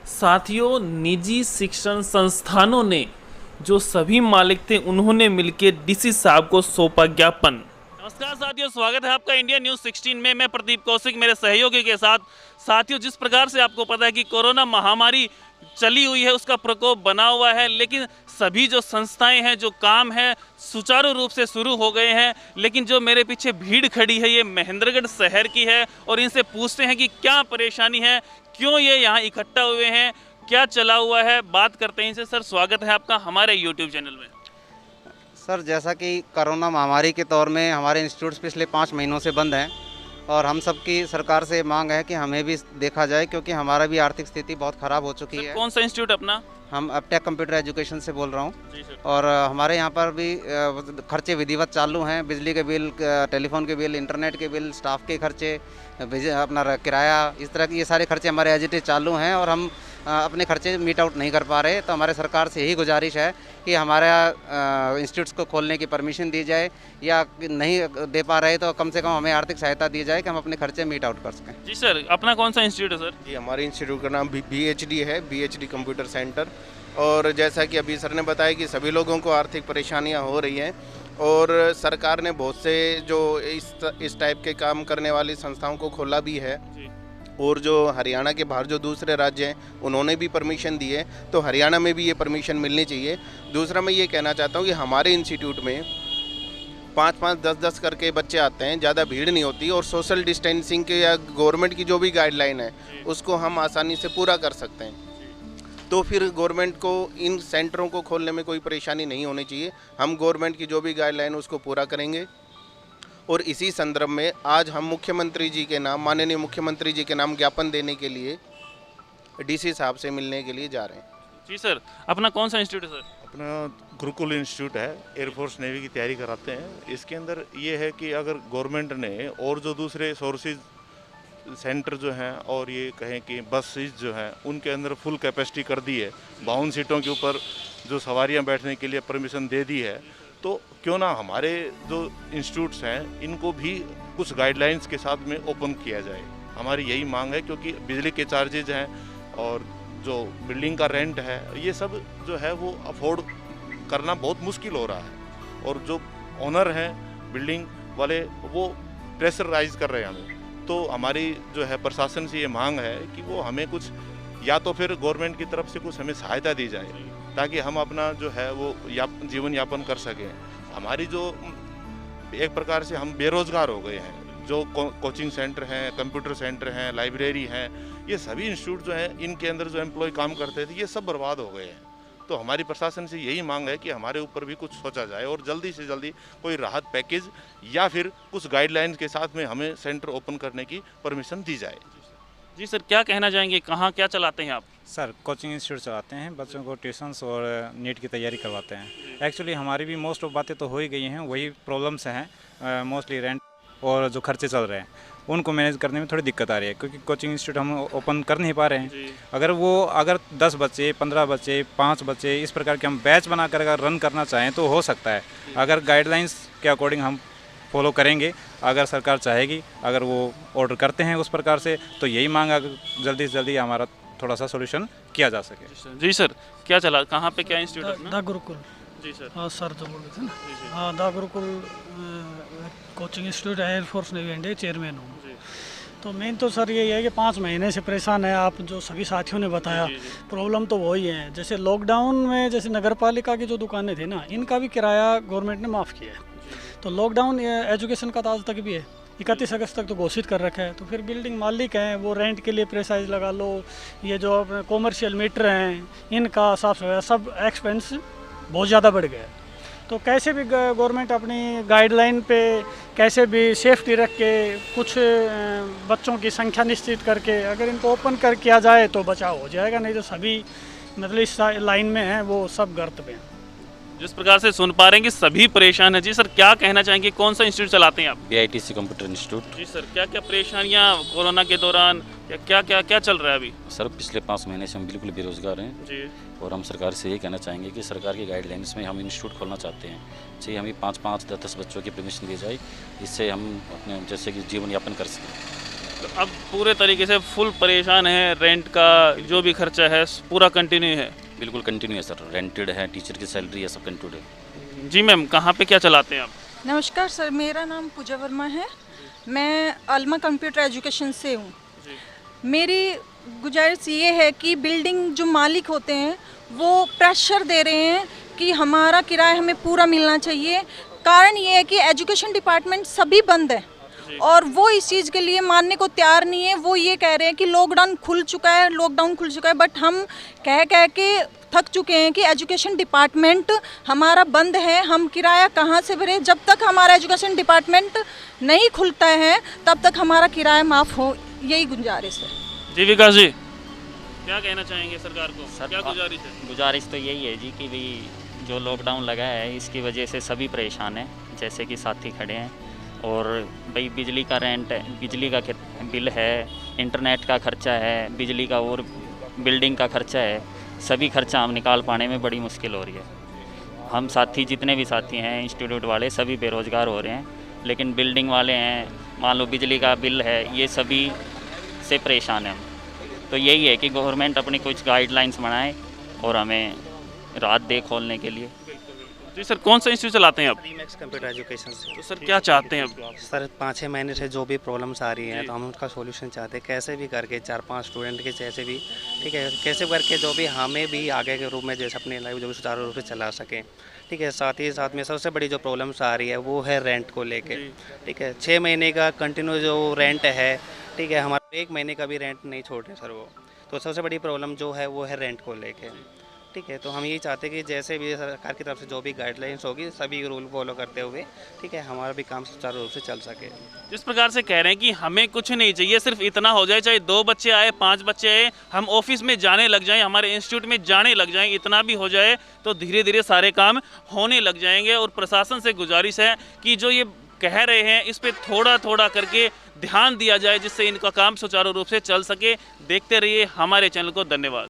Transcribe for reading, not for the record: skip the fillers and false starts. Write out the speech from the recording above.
साथियों, निजी शिक्षण संस्थानों ने जो सभी मालिक थे उन्होंने मिलकर डीसी साहब को सौंपा ज्ञापन। नमस्कार साथियों, स्वागत है आपका इंडिया न्यूज़ 16 में। मैं प्रदीप कौशिक मेरे सहयोगी के साथ। साथियों, जिस प्रकार से आपको पता है कि कोरोना महामारी चली हुई है, उसका प्रकोप बना हुआ है, लेकिन सभी जो संस्थाएं हैं, जो काम है, सुचारू रूप से शुरू हो गए हैं। लेकिन जो मेरे पीछे भीड़ खड़ी है, ये महेंद्रगढ़ शहर की है और इनसे पूछते हैं कि क्या परेशानी है, क्यों ये यहाँ इकट्ठा हुए हैं, क्या चला हुआ है। बात करते हैं इनसे। सर, स्वागत है आपका हमारे यूट्यूब चैनल में। सर, जैसा कि कोरोना महामारी के दौर में हमारे इंस्टीट्यूट्स पिछले 5 महीनों से बंद हैं और हम सबकी सरकार से मांग है कि हमें भी देखा जाए, क्योंकि हमारा भी आर्थिक स्थिति बहुत ख़राब हो चुकी है। कौन सा इंस्टीट्यूट अपना? हम अपटेक कंप्यूटर एजुकेशन से बोल रहा हूँ। जी सर। और हमारे यहाँ पर भी खर्चे विधिवत चालू हैं। बिजली के बिल, टेलीफोन के बिल, इंटरनेट के बिल, स्टाफ के खर्चे, अपना किराया, इस तरह के ये सारे खर्चे हमारे एज इट इज़ चालू हैं और हम अपने खर्चे मीट आउट नहीं कर पा रहे। तो हमारे सरकार से यही गुजारिश है कि हमारे इंस्टीट्यूट्स को खोलने की परमिशन दी जाए, या नहीं दे पा रहे तो कम से कम हमें आर्थिक सहायता दी जाए कि हम अपने खर्चे मीट आउट कर सकें। जी सर, अपना कौन सा इंस्टीट्यूट है सर? जी, हमारे इंस्टीट्यूट का नाम BHD है, BHD कंप्यूटर सेंटर। और जैसा कि अभी सर ने बताया कि सभी लोगों को आर्थिक परेशानियां हो रही हैं और सरकार ने बहुत से जो इस टाइप के काम करने वाली संस्थाओं को खोला भी है। और जो हरियाणा के बाहर जो दूसरे राज्य हैं उन्होंने भी परमिशन दी है, तो हरियाणा में भी ये परमिशन मिलनी चाहिए। दूसरा मैं ये कहना चाहता हूँ कि हमारे इंस्टीट्यूट में 5-5, 10-10 करके बच्चे आते हैं, ज़्यादा भीड़ नहीं होती और सोशल डिस्टेंसिंग के या गवर्नमेंट की जो भी गाइडलाइन है उसको हम आसानी से पूरा कर सकते हैं। तो फिर गवर्नमेंट को इन सेंटरों को खोलने में कोई परेशानी नहीं होनी चाहिए। हम गवर्नमेंट की जो भी गाइडलाइन उसको पूरा करेंगे। और इसी संदर्भ में आज हम मुख्यमंत्री जी के नाम, माननीय मुख्यमंत्री जी के नाम ज्ञापन देने के लिए डीसी साहब से मिलने के लिए जा रहे हैं। जी सर, अपना कौन सा इंस्टीट्यूट है सर? अपना गुरुकुल इंस्टीट्यूट है, एयरफोर्स नेवी की तैयारी कराते हैं। इसके अंदर ये है कि अगर गवर्नमेंट ने और जो दूसरे सोर्सेज सेंटर जो हैं और ये कहें कि बसेज जो हैं उनके अंदर फुल कैपेसिटी कर दी है, 52 सीटों के ऊपर जो सवारियां बैठने के लिए परमिशन दे दी है, तो क्यों ना हमारे जो इंस्टीट्यूट्स हैं इनको भी कुछ गाइडलाइंस के साथ में ओपन किया जाए। हमारी यही मांग है, क्योंकि बिजली के चार्जेज हैं और जो बिल्डिंग का रेंट है, ये सब जो है वो अफोर्ड करना बहुत मुश्किल हो रहा है। और जो ओनर हैं बिल्डिंग वाले वो प्रेशराइज कर रहे हैं हमें। तो हमारी जो है प्रशासन से ये मांग है कि वो हमें कुछ, या तो फिर गवर्नमेंट की तरफ से कुछ हमें सहायता दी जाए ताकि हम अपना जो है वो जीवन यापन कर सकें। हमारी जो एक प्रकार से हम बेरोजगार हो गए हैं। जो कोचिंग सेंटर हैं, कंप्यूटर सेंटर हैं, लाइब्रेरी हैं, ये सभी इंस्टीट्यूट जो हैं इनके अंदर जो एम्प्लॉय काम करते थे ये सब बर्बाद हो गए हैं। तो हमारी प्रशासन से यही मांग है कि हमारे ऊपर भी कुछ सोचा जाए और जल्दी से जल्दी कोई राहत पैकेज या फिर कुछ गाइडलाइंस के साथ में हमें सेंटर ओपन करने की परमिशन दी जाए। जी सर, क्या कहना चाहेंगे, कहाँ क्या चलाते हैं आप? सर, कोचिंग इंस्टीट्यूट चलाते हैं, बच्चों को ट्यूशन्स और नीट की तैयारी करवाते हैं। एक्चुअली हमारी भी मोस्ट ऑफ बातें तो हो ही गई हैं, वही प्रॉब्लम्स हैं। मोस्टली रेंट और जो खर्चे चल रहे हैं उनको मैनेज करने में थोड़ी दिक्कत आ रही है, क्योंकि कोचिंग इंस्टीट्यूट हम ओपन कर नहीं पा रहे हैं। अगर 10 बच्चे, 15 बच्चे, 5 बच्चे इस प्रकार के हम बैच बनाकर अगर रन करना चाहें तो हो सकता है, अगर गाइडलाइंस के अकॉर्डिंग हम फॉलो करेंगे। अगर सरकार चाहेगी, अगर वो ऑर्डर करते हैं उस प्रकार से, तो यही मांग जल्दी से जल्दी हमारा थोड़ा सा सोल्यूशन किया जा सके। जी सर, क्या चला, कहाँ पे क्या इंस्टीट्यूट है? द गुरुकुल। जी सर। हाँ सर, जो बोल रहे थे ना। हाँ, the Gurukul coaching institute air force navy India chairman हूँ। तो मेन तो सर ये है कि 5 महीने से परेशान है। आप जो सभी साथियों ने बताया, प्रॉब्लम तो वही है। जैसे लॉकडाउन में जैसे नगर पालिका की जो दुकानें थी ना, इनका भी किराया गवर्नमेंट ने माफ़ किया है। तो लॉकडाउन एजुकेशन का तो आज तक भी है, 31 अगस्त तक तो घोषित कर रखा है। तो फिर बिल्डिंग मालिक हैं, वो रेंट के लिए प्रेसाइज लगा लो, ये जो अपने कॉमर्शियल मीटर हैं इनका साफ सफाई सब एक्सपेंस बहुत ज़्यादा बढ़ गया है। तो कैसे भी गवर्नमेंट अपनी गाइडलाइन पे कैसे भी सेफ्टी रख के कुछ बच्चों की संख्या निश्चित करके अगर इनको ओपन कर किया जाए तो बचाव हो जाएगा, नहीं तो सभी मतलब इस लाइन में हैं वो सब गर्त में हैं। जिस प्रकार से सुन पा रहे हैं कि सभी परेशान हैं। जी सर, क्या कहना चाहेंगे, कौन सा इंस्टीट्यूट चलाते हैं आप? BITC computer institute. जी सर, क्या क्या परेशानियाँ कोरोना के दौरान क्या चल रहा है अभी? सर, पिछले 5 महीने से हम बिल्कुल बेरोजगार हैं जी। और हम सरकार से ये कहना चाहेंगे कि सरकार की गाइडलाइंस में हम इंस्टीट्यूट खोलना चाहते हैं। चाहिए हमें 5-5, 10-10 बच्चों की परमिशन दी जाए, इससे हम अपने जैसे कि जीवन यापन कर सकें। तो अब पूरे तरीके से फुल परेशान है, रेंट का जो भी खर्चा है पूरा कंटिन्यू है। बिल्कुल कंटिन्यू है सर, रेंटेड है, टीचर की सैलरी है, सब कंटिन्यू है। जी मैम, कहाँ पे क्या चलाते हैं आप? नमस्कार सर, मेरा नाम पूजा वर्मा है। मैं अल्मा कंप्यूटर एजुकेशन से हूँ। मेरी गुजारिश ये है कि बिल्डिंग जो मालिक होते हैं वो प्रेशर दे रहे हैं कि हमारा किराया हमें पूरा मिलना चाहिए। कारण ये है कि एजुकेशन डिपार्टमेंट सभी बंद है और वो इस चीज़ के लिए मानने को तैयार नहीं है। वो ये कह रहे हैं कि लॉकडाउन खुल चुका है, बट हम कह के थक चुके हैं कि एजुकेशन डिपार्टमेंट हमारा बंद है, हम किराया कहाँ से भरें। जब तक हमारा एजुकेशन डिपार्टमेंट नहीं खुलता है तब तक हमारा किराया माफ़ हो, यही गुजारिश है। जी विकास जी, क्या कहना चाहेंगे सरकार को? सर, क्या गुजारिश है? गुजारिश तो यही है जी कि भाई जो लॉकडाउन लगा है इसकी वजह से सभी परेशान हैं, जैसे कि साथी खड़े हैं। और भाई बिजली का रेंट है, बिजली का बिल है, इंटरनेट का खर्चा है, बिजली का और बिल्डिंग का खर्चा है, सभी खर्चा हम निकाल पाने में बड़ी मुश्किल हो रही है। हम साथी जितने भी साथी हैं इंस्टीट्यूट वाले सभी बेरोज़गार हो रहे हैं, लेकिन बिल्डिंग वाले हैं, मान लो बिजली का बिल है, ये सभी से परेशान हैं हम। तो यही है कि गवर्नमेंट अपनी कुछ गाइडलाइंस बनाए और हमें राहत दे खोलने के लिए। जी सर, कौन सा इंस्टीट्यूट चलाते हैं आप? रीमैक्स कंप्यूटर एजुकेशन से। तो सर क्या चाहते हैं अब? सर 5-6 महीने से जो भी प्रॉब्लम्स आ रही हैं तो हम उसका सॉल्यूशन चाहते हैं, कैसे भी करके 4-5 स्टूडेंट के जैसे भी, ठीक है, कैसे करके जो भी हमें भी आगे के रूप में जैसे अपनी लाइफ जो भी सुचारू रूप से चला सकें। ठीक है, साथ ही साथ में सबसे बड़ी जो प्रॉब्लम्स आ रही है वो है रेंट को लेके। ठीक है, 6 महीने का कंटिन्यू जो रेंट है, ठीक है, हमारा 1 महीने का भी रेंट नहीं छोड़ रहे सर वो। तो सबसे बड़ी प्रॉब्लम जो है वो है रेंट को लेके। ठीक है, तो हम यही चाहते हैं कि जैसे भी सरकार की तरफ से जो भी गाइडलाइंस होगी सभी रूल फॉलो करते हुए, ठीक है, हमारा भी काम सुचारू रूप से चल सके। जिस प्रकार से कह रहे हैं कि हमें कुछ नहीं चाहिए, सिर्फ इतना हो जाए, चाहे 2 बच्चे आए, 5 बच्चे आए, हम ऑफिस में जाने लग जाएं, हमारे इंस्टीट्यूट में जाने लग जाएं, इतना भी हो जाए तो धीरे धीरे सारे काम होने लग जाएंगे। और प्रशासन से गुजारिश है कि जो ये कह रहे हैं इस पे थोड़ा थोड़ा करके ध्यान दिया जाए, जिससे इनका काम सुचारू रूप से चल सके। देखते रहिए हमारे चैनल को। धन्यवाद।